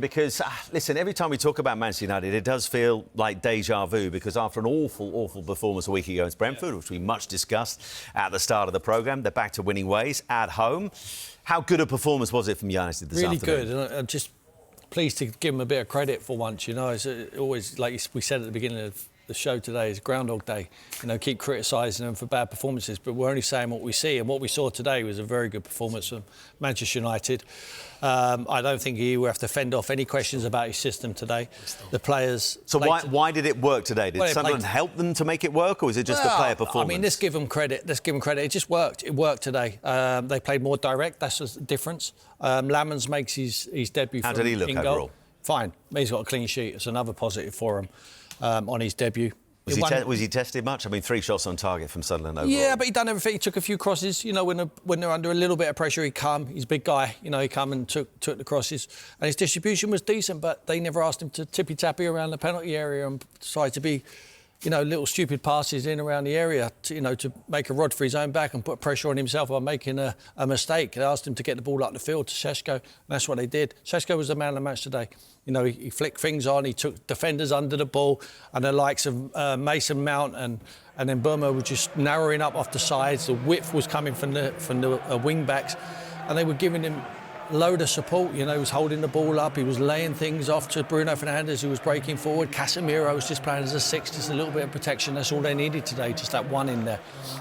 Because, listen, every time we talk about Manchester United, it does feel like deja vu, because after an awful performance a week ago against Brentford, which we much discussed at the start of the programme, they're back to winning ways at home. How good a performance was it from United this afternoon? Really good, and I'm just pleased to give them a bit of credit for once. You know, it's always, like we said at the beginning of the show today, is Groundhog Day. You know, keep criticising them for bad performances, but we're only saying what we see, and what we saw today was a very good performance from Manchester United. I don't think he will have to fend off any questions about his system today. The players... So why did it work today? Did Sunderland help them to make it work, or is it just the player performance? I mean, let's give them credit. It just worked. It worked today. They played more direct. That's the difference. Lammens makes his debut. How did he look overall? Fine. He's got a clean sheet. It's another positive for him on his debut. Was he tested much? I mean, 3 shots on target from Sunderland overall. Yeah, but he done everything. He took a few crosses. You know, when they're under a little bit of pressure, he'd come. He's a big guy. You know, he come and took the crosses. And his distribution was decent, but they never asked him to tippy-tappy around the penalty area and decide to be, you know, little stupid passes in around the area, to make a rod for his own back and put pressure on himself by making a mistake. They asked him to get the ball up the field to Sesco, and that's what they did. Sesco was the man of the match today. You know, he flicked things on, he took defenders under the ball, and the likes of Mason Mount and then Burma were just narrowing up off the sides. The width was coming from the wing-backs, and they were giving him load of support. You know, he was holding the ball up, he was laying things off to Bruno Fernandes, who was breaking forward. Casemiro was just playing as a 6, just a little bit of protection. That's all they needed today, just that one in there.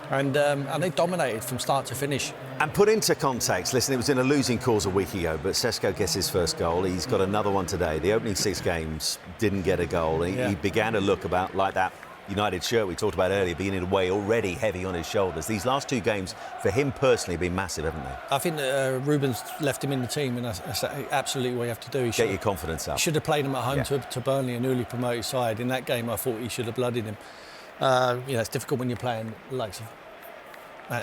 And they dominated from start to finish. And put into context, listen, it was in a losing cause a week ago, but Sesco gets his first goal. He's got another one today. The opening 6 games didn't get a goal. He began to look about like that United shirt we talked about earlier, being in a way already heavy on his shoulders. These last 2 games, for him personally, have been massive, haven't they? I think that Ruben's left him in the team, and that's absolutely what you have to do. Get your confidence up. He should have played him at home to Burnley, a newly promoted side. In that game, I thought he should have blooded him. It's difficult when you're playing the likes of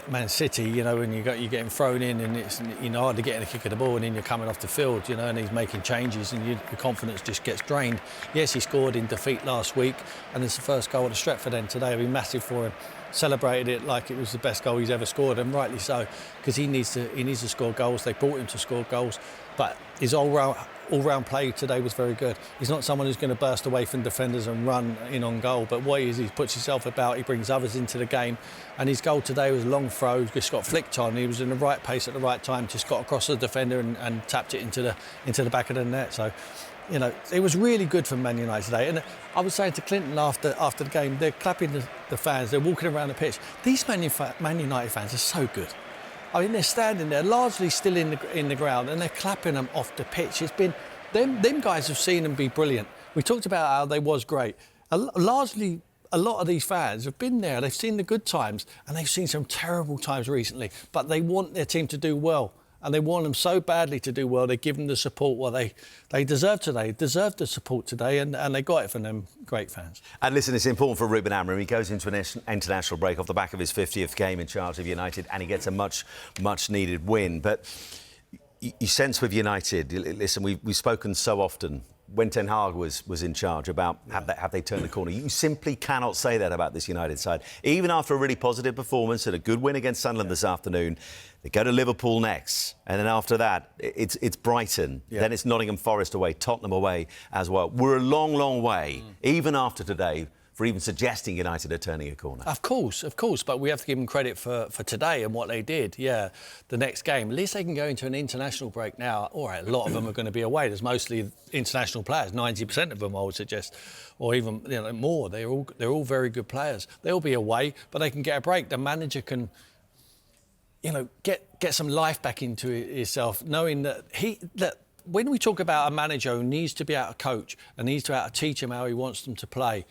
Man City, you know, when you're getting thrown in and it's, you know, hard to get in a kick of the ball, and then you're coming off the field, you know, and he's making changes and your confidence just gets drained. Yes, he scored in defeat last week, and it's the first goal at Stretford end today. It'll be massive for him. Celebrated it like it was the best goal he's ever scored, and rightly so, because he needs to score goals. They brought him to score goals, but his all-round play today was very good. He's not someone who's going to burst away from defenders and run in on goal, but what he is, he puts himself about, he brings others into the game, and his goal today was a long throw, just got flicked on. He was in the right pace at the right time, just got across the defender and tapped it into the back of the net. So, you know, it was really good for Man United today. And I was saying to Clinton after the game, they're clapping the fans, they're walking around the pitch. These Man United fans are so good. I mean, they're standing there, largely still in the ground, and they're clapping them off the pitch. It's been them guys have seen them be brilliant. We talked about how they was great. Largely, a lot of these fans have been there. They've seen the good times, and they've seen some terrible times recently. But they want their team to do well, and they want them so badly to do well. They give them the support what they deserve today. Deserve the support today, and they got it from them great fans. And listen, it's important for Ruben Amorim. He goes into an international break off the back of his 50th game in charge of United, and he gets a much needed win. But you sense with United, listen, we've spoken so often when Ten Hag was in charge about have they turned the corner. You simply cannot say that about this United side. Even after a really positive performance and a good win against Sunderland this afternoon, they go to Liverpool next, and then after that it's Brighton, then it's Nottingham Forest away, Tottenham away as well. We're a long way, even after today, for even suggesting United are turning a corner. Of course, but we have to give them credit for today and what they did. Yeah, the next game, at least they can go into an international break now. All right, a lot of them are going to be away. There's mostly international players, 90% of them, I would suggest, or even more. They're all very good players. They'll be away, but they can get a break. The manager can, get some life back into himself, knowing that when we talk about a manager who needs to be able to coach and needs to be able to teach them how he wants them to play.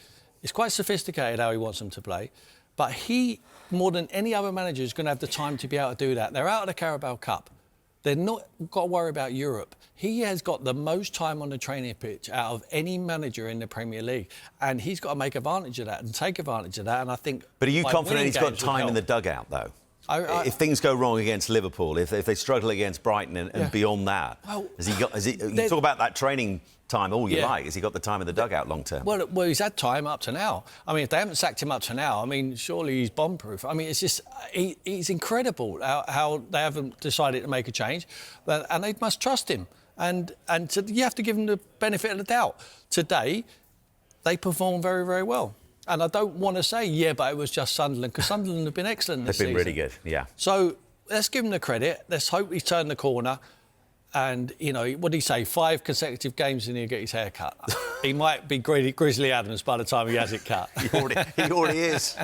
It's quite sophisticated how he wants them to play, but he, more than any other manager, is going to have the time to be able to do that. They're out of the Carabao Cup. They're not got to worry about Europe. He has got the most time on the training pitch out of any manager in the Premier League, and he's got to make advantage of that and take advantage of that. And I think. But are you confident he's got time in the dugout, though? If things go wrong against Liverpool, if they struggle against Brighton and beyond that, you talk about that training time all you like. Has he got the time in the dugout long term? Well, he's had time up to now. I mean, if they haven't sacked him up to now, I mean, surely he's bomb-proof. I mean, it's just he's incredible how they haven't decided to make a change, and they must trust him. And you have to give them the benefit of the doubt. Today, they performed very, very well. And I don't want to say, yeah, but it was just Sunderland, because Sunderland have been excellent this season. They've been really good, yeah. So let's give him the credit. Let's hope he's turned the corner. And, you know, what did he say? 5 consecutive games and he'll get his hair cut. He might be Grizzly Adams by the time he has it cut. He already is.